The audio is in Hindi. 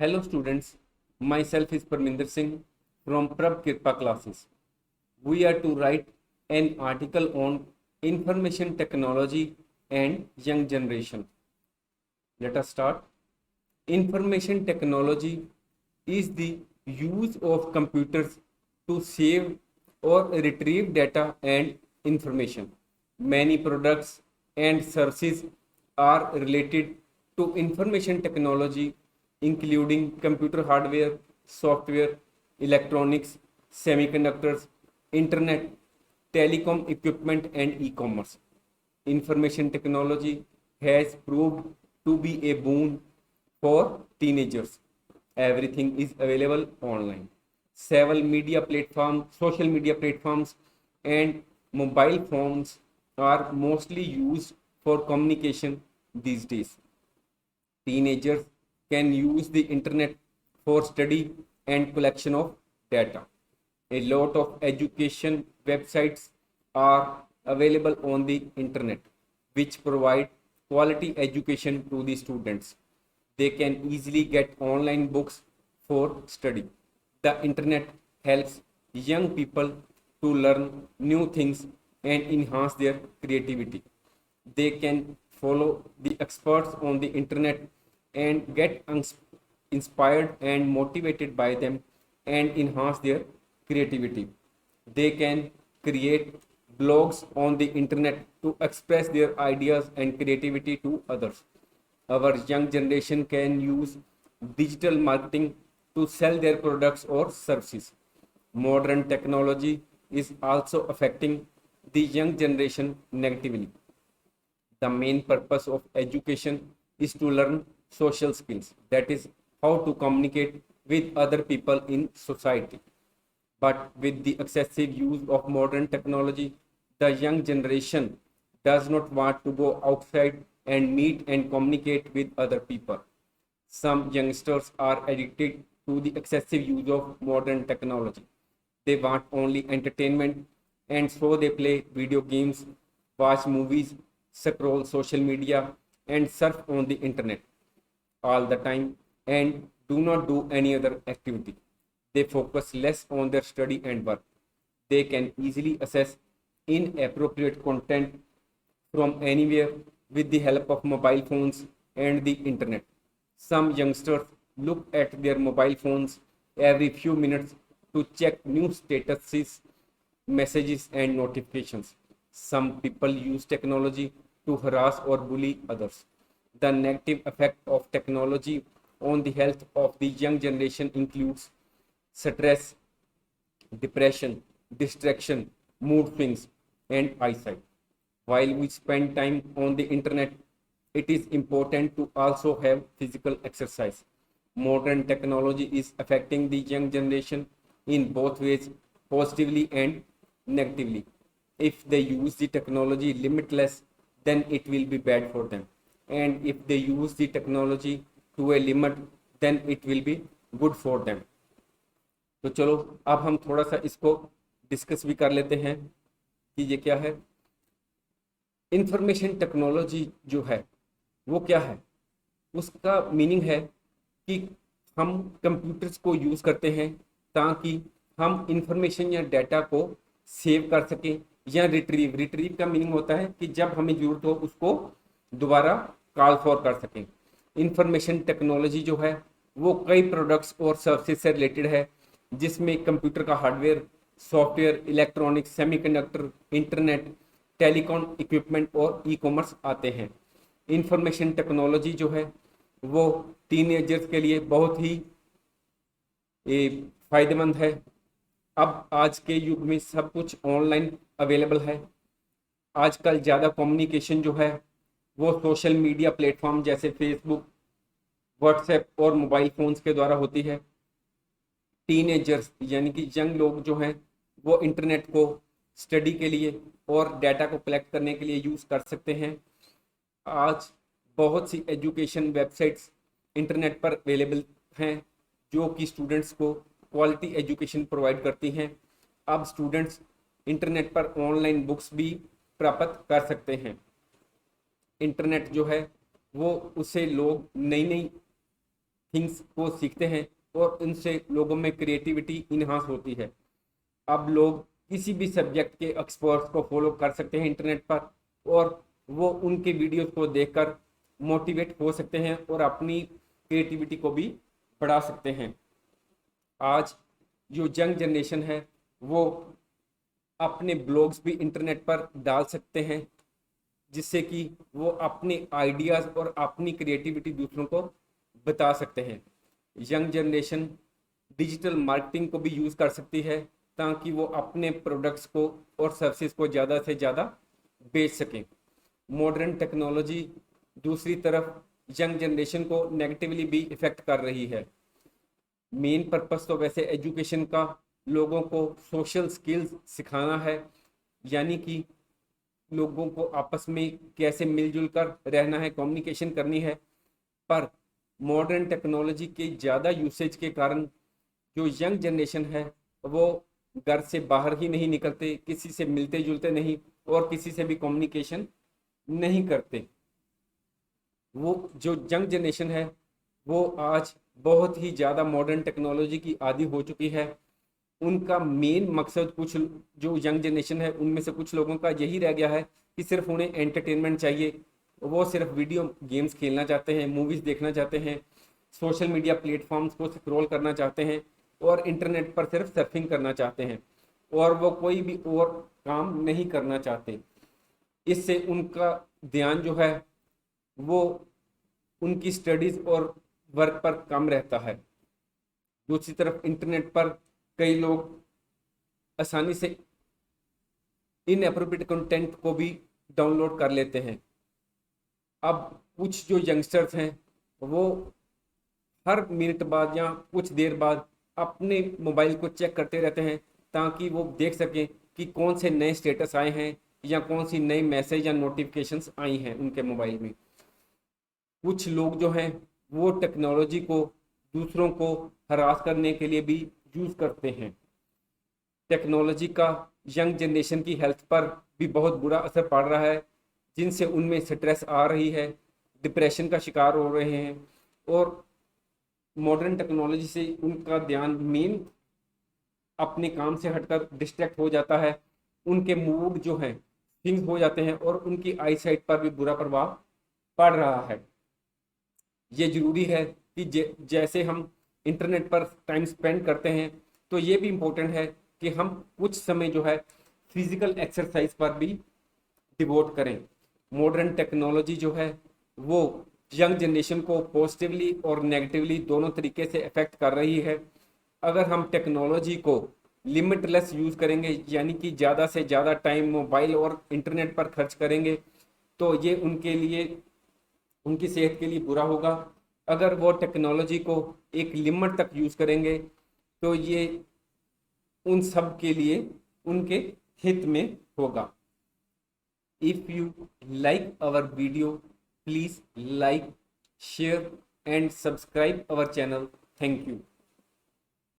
Hello students, myself is Parminder Singh from Prab Kirpa classes. We are to write an article on information technology and young generation. Let us start. Information technology is the use of computers to save or retrieve data and information. Many products and services are related to information technology, including computer hardware, software, electronics, semiconductors, internet, telecom equipment, and e commerce. Information technology has proved to be a boon for teenagers. Everything is available online. Social media platforms, and mobile phones are mostly used for communication these days. Teenagers can use the internet for study and collection of data. A lot of education websites are available on the internet which provide quality education to the students. They can easily get online books for study. The internet helps young people to learn new things and enhance their creativity. They can follow the experts on the internet and get inspired and motivated by them and enhance their creativity. They can create blogs on the internet to express their ideas and creativity to others. Our young generation can use digital marketing to sell their products or services. Modern technology is also affecting the young generation negatively. The main purpose of education is to learn social skills, that is, how to communicate with other people in society. But with the excessive use of modern technology, the young generation does not want to go outside and meet and communicate with other people. Some youngsters are addicted to the excessive use of modern technology. They want only entertainment, and so they play video games, watch movies, scroll social media, and surf on the internet all the time and do not do any other activity. They focus less on their study and work. They can easily access inappropriate content from anywhere with the help of mobile phones and the internet. Some youngsters look at their mobile phones every few minutes to check new statuses, messages, and notifications. Some people use technology to harass or bully others. The negative effect of technology on the health of the young generation includes stress, depression, distraction, mood swings, and eyesight. While we spend time on the internet, it is important to also have physical exercise. Modern technology is affecting the young generation in both ways, positively and negatively. If they use the technology limitless, then it will be bad for them. And if they use the technology to a limit, then it will be good for them. तो चलो अब हम थोड़ा सा इसको डिस्कस भी कर लेते हैं कि ये क्या है। इंफॉर्मेशन टेक्नोलॉजी जो है वो क्या है, उसका मीनिंग है कि हम कंप्यूटर्स को यूज़ करते हैं ताकि हम इंफॉर्मेशन या डाटा को सेव कर सकें या रिट्रीव का मीनिंग होता है कि जब हमें ज़रूरत हो उसको दोबारा कॉल फॉर कर सकें। इंफॉर्मेशन टेक्नोलॉजी जो है वो कई प्रोडक्ट्स और सर्विसेज से रिलेटेड है, जिसमें कंप्यूटर का hardware, software, electronics, semiconductor, internet, telecom equipment और ई कॉमर्स आते हैं। इंफॉर्मेशन टेक्नोलॉजी जो है वो टीनेजर्स के लिए बहुत ही फायदेमंद है। अब आज के युग में सब कुछ ऑनलाइन अवेलेबल है। आजकल ज़्यादा कम्युनिकेशन जो है वो सोशल मीडिया प्लेटफॉर्म जैसे फेसबुक, व्हाट्सएप और मोबाइल फ़ोन्स के द्वारा होती है। टीनेजर्स यानी कि यंग लोग जो हैं वो इंटरनेट को स्टडी के लिए और डाटा को कलेक्ट करने के लिए यूज़ कर सकते हैं। आज बहुत सी एजुकेशन वेबसाइट्स इंटरनेट पर अवेलेबल हैं जो कि स्टूडेंट्स को क्वालिटी एजुकेशन प्रोवाइड करती हैं। अब स्टूडेंट्स इंटरनेट पर ऑनलाइन बुक्स भी प्राप्त कर सकते हैं। इंटरनेट जो है वो उससे लोग नई नई थिंग्स को सीखते हैं और उनसे लोगों में क्रिएटिविटी इन्हांस होती है। अब लोग किसी भी सब्जेक्ट के एक्सपर्ट्स को फॉलो कर सकते हैं इंटरनेट पर, और वो उनके वीडियोस को देखकर मोटिवेट हो सकते हैं और अपनी क्रिएटिविटी को भी बढ़ा सकते हैं। आज जो यंग जनरेशन है वो अपने ब्लॉग्स भी इंटरनेट पर डाल सकते हैं, जिससे कि वो अपने आइडियाज़ और अपनी क्रिएटिविटी दूसरों को बता सकते हैं। यंग जनरेशन डिजिटल मार्केटिंग को भी यूज़ कर सकती है ताकि वो अपने प्रोडक्ट्स को और सर्विसेज को ज़्यादा से ज़्यादा बेच सकें। मॉडर्न टेक्नोलॉजी दूसरी तरफ यंग जनरेशन को नेगेटिवली भी इफ़ेक्ट कर रही है। मेन पर्पस तो वैसे एजुकेशन का लोगों को सोशल स्किल्स सिखाना है, यानी कि लोगों को आपस में कैसे मिलजुल कर रहना है, कम्युनिकेशन करनी है। पर मॉडर्न टेक्नोलॉजी के ज़्यादा यूसेज के कारण जो यंग जनरेशन है वो घर से बाहर ही नहीं निकलते, किसी से मिलते जुलते नहीं और किसी से भी कम्युनिकेशन नहीं करते। वो जो यंग जनरेशन है वो आज बहुत ही ज़्यादा मॉडर्न टेक्नोलॉजी की आदी हो चुकी है। उनका मेन मकसद, कुछ जो यंग जनरेशन है उनमें से कुछ लोगों का यही रह गया है कि सिर्फ उन्हें एंटरटेनमेंट चाहिए। वो सिर्फ वीडियो गेम्स खेलना चाहते हैं, मूवीज़ देखना चाहते हैं, सोशल मीडिया प्लेटफॉर्म्स को स्क्रॉल करना चाहते हैं और इंटरनेट पर सिर्फ सर्फिंग करना चाहते हैं, और वो कोई भी और काम नहीं करना चाहते। इससे उनका ध्यान जो है वो उनकी स्टडीज़ और वर्क पर कम रहता है। दूसरी तरफ इंटरनेट पर कई लोग आसानी से इनएप्रोप्रिएट कंटेंट को भी डाउनलोड कर लेते हैं। अब कुछ जो यंगस्टर्स हैं वो हर मिनट बाद या कुछ देर बाद अपने मोबाइल को चेक करते रहते हैं ताकि वो देख सकें कि कौन से नए स्टेटस आए हैं या कौन सी नई मैसेज या नोटिफिकेशंस आई हैं उनके मोबाइल में। कुछ लोग जो हैं वो टेक्नोलॉजी को दूसरों को हरास करने के लिए भी यूज़ करते हैं। टेक्नोलॉजी का यंग जनरेशन की हेल्थ पर भी बहुत बुरा असर पड़ रहा है, जिनसे उनमें स्ट्रेस आ रही है, डिप्रेशन का शिकार हो रहे हैं और मॉडर्न टेक्नोलॉजी से उनका ध्यान मेन अपने काम से हटकर डिस्ट्रैक्ट हो जाता है। उनके मूड जो हैं स्विंग हो जाते हैं और उनकी आई साइट पर भी बुरा प्रभाव पड़ रहा है। ये ज़रूरी है कि जैसे हम इंटरनेट पर टाइम स्पेंड करते हैं तो ये भी इम्पोर्टेंट है कि हम कुछ समय जो है फिजिकल एक्सरसाइज पर भी डिवोट करें। मॉडर्न टेक्नोलॉजी जो है वो यंग जनरेशन को पॉजिटिवली और नेगेटिवली दोनों तरीके से अफेक्ट कर रही है। अगर हम टेक्नोलॉजी को लिमिटलेस यूज़ करेंगे, यानी कि ज़्यादा से ज़्यादा टाइम मोबाइल और इंटरनेट पर खर्च करेंगे, तो ये उनके लिए, उनकी सेहत के लिए बुरा होगा। अगर वो टेक्नोलॉजी को एक लिमिट तक यूज़ करेंगे तो ये उन सब के लिए उनके हित में होगा। If you like our video, please like, share and subscribe our channel. Thank you.